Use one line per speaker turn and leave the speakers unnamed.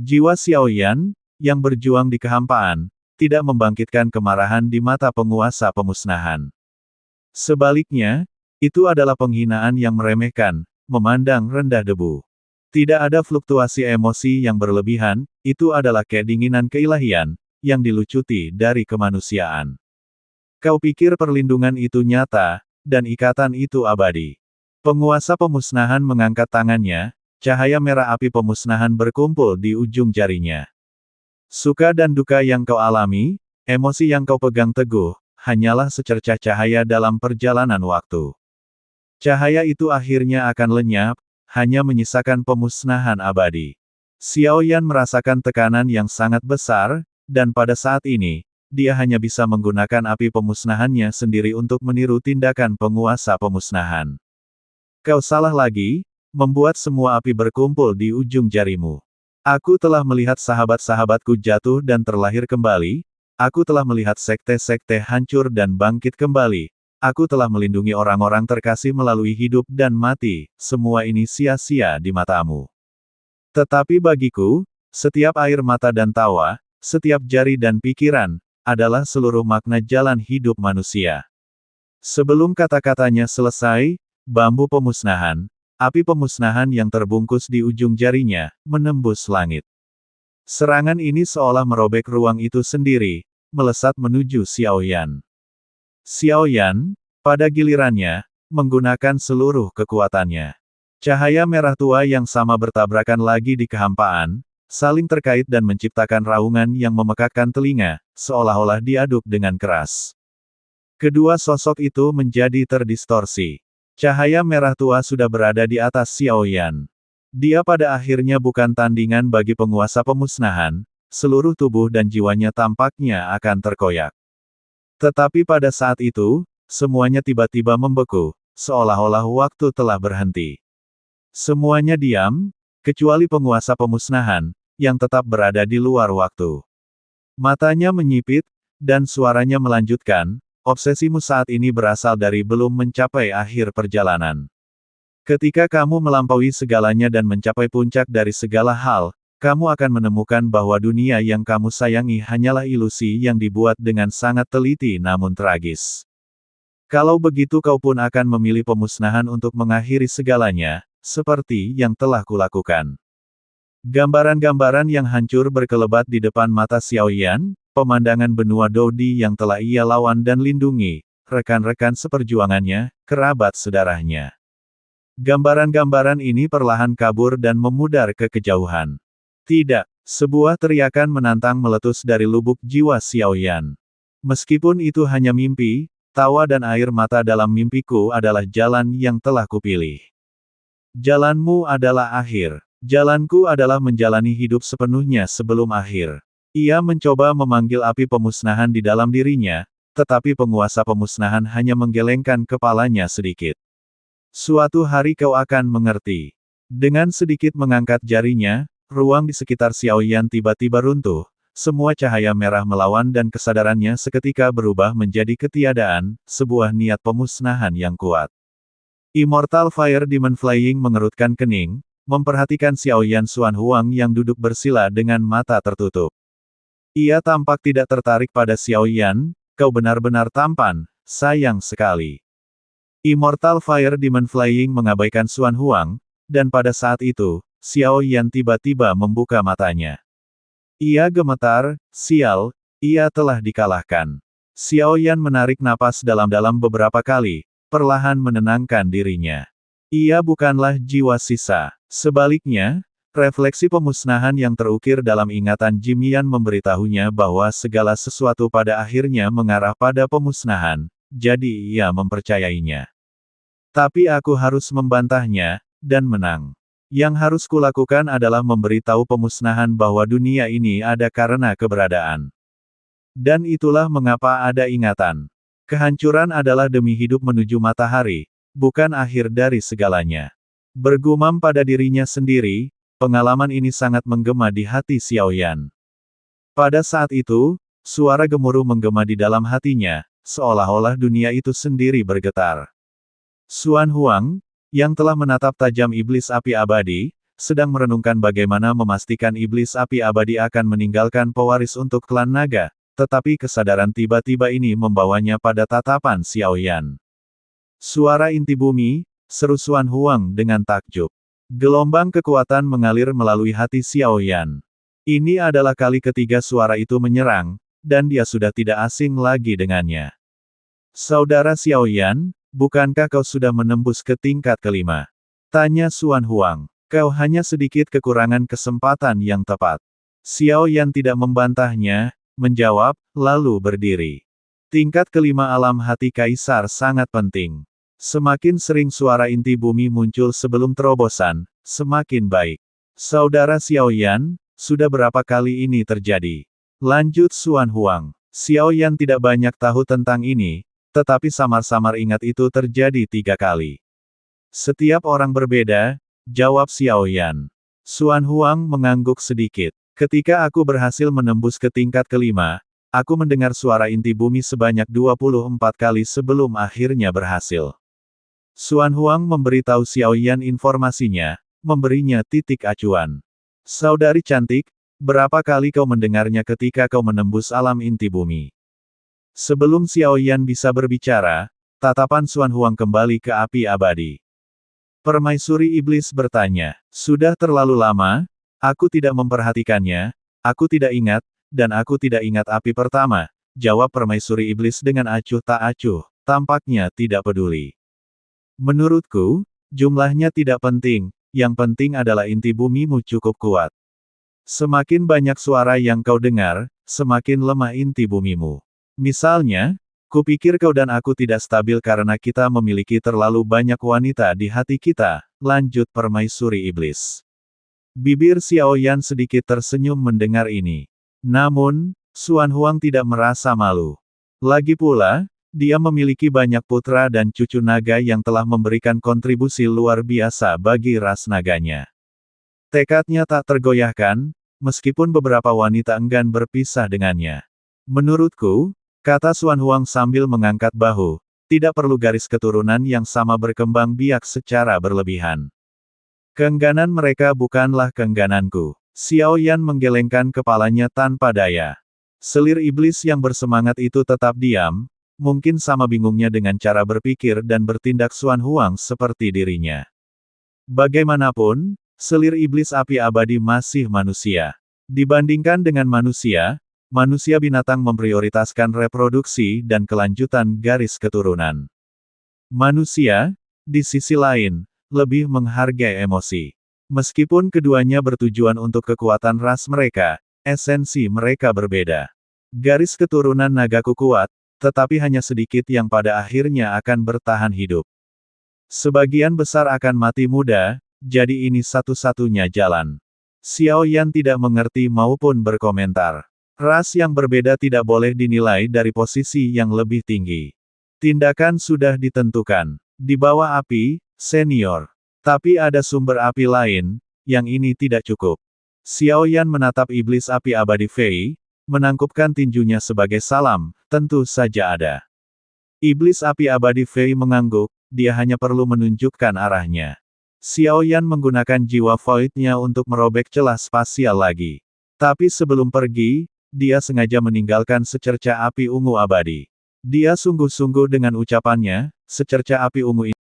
Jiwa Xiaoyan, yang berjuang di kehampaan, tidak membangkitkan kemarahan di mata penguasa pemusnahan. Sebaliknya, itu adalah penghinaan yang meremehkan, memandang rendah debu. Tidak ada fluktuasi emosi yang berlebihan, itu adalah kedinginan keilahian, yang dilucuti dari kemanusiaan. Kau pikir perlindungan itu nyata, dan ikatan itu abadi. Penguasa pemusnahan mengangkat tangannya, cahaya merah api pemusnahan berkumpul di ujung jarinya. Suka dan duka yang kau alami, emosi yang kau pegang teguh, hanyalah secercah cahaya dalam perjalanan waktu. Cahaya itu akhirnya akan lenyap, hanya menyisakan pemusnahan abadi. Xiaoyan merasakan tekanan yang sangat besar, dan pada saat ini, dia hanya bisa menggunakan api pemusnahannya sendiri untuk meniru tindakan penguasa pemusnahan. Kau salah lagi, membuat semua api berkumpul di ujung jarimu. Aku telah melihat sahabat-sahabatku jatuh dan terlahir kembali, aku telah melihat sekte-sekte hancur dan bangkit kembali, aku telah melindungi orang-orang terkasih melalui hidup dan mati, semua ini sia-sia di matamu. Tetapi bagiku, setiap air mata dan tawa, setiap jari dan pikiran, adalah seluruh makna jalan hidup manusia. Sebelum kata-katanya selesai, bambu pemusnahan, api pemusnahan yang terbungkus di ujung jarinya, menembus langit. Serangan ini seolah merobek ruang itu sendiri, melesat menuju Xiaoyan. Xiaoyan, pada gilirannya, menggunakan seluruh kekuatannya. Cahaya merah tua yang sama bertabrakan lagi di kehampaan, saling terkait dan menciptakan raungan yang memekakkan telinga, seolah-olah diaduk dengan keras. Kedua sosok itu menjadi terdistorsi. Cahaya merah tua sudah berada di atas Xiaoyan. Dia pada akhirnya bukan tandingan bagi penguasa pemusnahan, seluruh tubuh dan jiwanya tampaknya akan terkoyak. Tetapi pada saat itu, semuanya tiba-tiba membeku, seolah-olah waktu telah berhenti. Semuanya diam, kecuali penguasa pemusnahan, yang tetap berada di luar waktu. Matanya menyipit, dan suaranya melanjutkan, obsesimu saat ini berasal dari belum mencapai akhir perjalanan. Ketika kamu melampaui segalanya dan mencapai puncak dari segala hal, kamu akan menemukan bahwa dunia yang kamu sayangi hanyalah ilusi yang dibuat dengan sangat teliti namun tragis. Kalau begitu kau pun akan memilih pemusnahan untuk mengakhiri segalanya, seperti yang telah kulakukan. Gambaran-gambaran yang hancur berkelebat di depan mata Xiaoyan, pemandangan benua Dodi yang telah ia lawan dan lindungi, rekan-rekan seperjuangannya, kerabat sedarahnya. Gambaran-gambaran ini perlahan kabur dan memudar ke kejauhan. Tidak, sebuah teriakan menantang meletus dari lubuk jiwa Xiaoyan. Meskipun itu hanya mimpi, tawa dan air mata dalam mimpiku adalah jalan yang telah kupilih. Jalanmu adalah akhir. Jalanku adalah menjalani hidup sepenuhnya sebelum akhir. Ia mencoba memanggil api pemusnahan di dalam dirinya, tetapi penguasa pemusnahan hanya menggelengkan kepalanya sedikit. Suatu hari kau akan mengerti. Dengan sedikit mengangkat jarinya, ruang di sekitar Xiaoyan tiba-tiba runtuh, semua cahaya merah melawan dan kesadarannya seketika berubah menjadi ketiadaan, sebuah niat pemusnahan yang kuat. Immortal Fire Demon Flying mengerutkan kening, memperhatikan Xiaoyan Xuan Huang yang duduk bersila dengan mata tertutup. Ia tampak tidak tertarik pada Xiaoyan, kau benar-benar tampan, sayang sekali. Immortal Fire Demon Flying mengabaikan Xuan Huang, dan pada saat itu, Xiaoyan tiba-tiba membuka matanya. Ia gemetar, sial, ia telah dikalahkan. Xiaoyan menarik napas dalam-dalam beberapa kali, perlahan menenangkan dirinya. Ia bukanlah jiwa sisa. Sebaliknya, refleksi pemusnahan yang terukir dalam ingatan Jimian memberitahunya bahwa segala sesuatu pada akhirnya mengarah pada pemusnahan, jadi ia mempercayainya. Tapi aku harus membantahnya, dan menang. Yang harus kulakukan adalah memberitahu pemusnahan bahwa dunia ini ada karena keberadaan. Dan itulah mengapa ada ingatan. Kehancuran adalah demi hidup menuju matahari, bukan akhir dari segalanya. Bergumam pada dirinya sendiri, pengalaman ini sangat menggema di hati Xiaoyan. Pada saat itu, suara gemuruh menggema di dalam hatinya, seolah-olah dunia itu sendiri bergetar. Xuan Huang, yang telah menatap tajam iblis api abadi, sedang merenungkan bagaimana memastikan iblis api abadi akan meninggalkan pewaris untuk klan naga, tetapi kesadaran tiba-tiba ini membawanya pada tatapan Xiaoyan. Suara inti bumi, seru Xuan Huang dengan takjub. Gelombang kekuatan mengalir melalui hati Xiaoyan. Ini adalah kali ketiga suara itu menyerang, dan dia sudah tidak asing lagi dengannya. Saudara Xiaoyan, bukankah kau sudah menembus ke tingkat kelima? Tanya Xuan Huang. Kau hanya sedikit kekurangan kesempatan yang tepat. Xiaoyan tidak membantahnya, menjawab, lalu berdiri. Tingkat kelima alam hati kaisar sangat penting. Semakin sering suara inti bumi muncul sebelum terobosan, semakin baik. Saudara Xiaoyan, sudah berapa kali ini terjadi? Lanjut Xuan Huang. Xiaoyan tidak banyak tahu tentang ini, tetapi samar-samar ingat itu terjadi 3 kali. Setiap orang berbeda, jawab Xiaoyan. Xuan Huang mengangguk sedikit. Ketika aku berhasil menembus ke tingkat kelima, aku mendengar suara inti bumi sebanyak 24 kali sebelum akhirnya berhasil. Xuan Huang memberitahu Xiaoyan informasinya, memberinya titik acuan. Saudari cantik, berapa kali kau mendengarnya ketika kau menembus alam inti bumi? Sebelum Xiaoyan bisa berbicara, tatapan Xuan Huang kembali ke api abadi. Permaisuri Iblis bertanya, sudah terlalu lama, aku tidak memperhatikannya, aku tidak ingat, dan aku tidak ingat api pertama, jawab Permaisuri Iblis dengan acuh tak acuh, tampaknya tidak peduli. Menurutku, jumlahnya tidak penting, yang penting adalah inti bumimu cukup kuat. Semakin banyak suara yang kau dengar, semakin lemah inti bumimu. Misalnya, kupikir kau dan aku tidak stabil karena kita memiliki terlalu banyak wanita di hati kita, lanjut Permaisuri Iblis. Bibir Xiaoyan sedikit tersenyum mendengar ini. Namun, Xuan Huang tidak merasa malu. Lagi pula, dia memiliki banyak putra dan cucu naga yang telah memberikan kontribusi luar biasa bagi ras naganya. Tekadnya tak tergoyahkan, meskipun beberapa wanita enggan berpisah dengannya. Menurutku, kata Xuan Huang sambil mengangkat bahu, tidak perlu garis keturunan yang sama berkembang biak secara berlebihan. Keengganan mereka bukanlah keenggananku. Xiaoyan menggelengkan kepalanya tanpa daya. Selir iblis yang bersemangat itu tetap diam, mungkin sama bingungnya dengan cara berpikir dan bertindak Xuan Huang seperti dirinya. Bagaimanapun, selir iblis api abadi masih manusia. Dibandingkan dengan manusia binatang memprioritaskan reproduksi dan kelanjutan garis keturunan. Manusia, di sisi lain, lebih menghargai emosi. Meskipun keduanya bertujuan untuk kekuatan ras mereka, esensi mereka berbeda. Garis keturunan nagaku kuat, tetapi hanya sedikit yang pada akhirnya akan bertahan hidup. Sebagian besar akan mati muda, jadi ini satu-satunya jalan. Xiaoyan tidak mengerti maupun berkomentar. Ras yang berbeda tidak boleh dinilai dari posisi yang lebih tinggi. Tindakan sudah ditentukan. Di bawah api, senior. Tapi ada sumber api lain, yang ini tidak cukup. Xiaoyan menatap iblis api abadi Fei, menangkupkan tinjunya sebagai salam, tentu saja ada. Iblis api abadi Fei mengangguk, dia hanya perlu menunjukkan arahnya. Xiaoyan menggunakan jiwa void-nya untuk merobek celah spasial lagi. Tapi sebelum pergi, dia sengaja meninggalkan secerca api ungu abadi. Dia sungguh-sungguh dengan ucapannya, secerca api ungu ini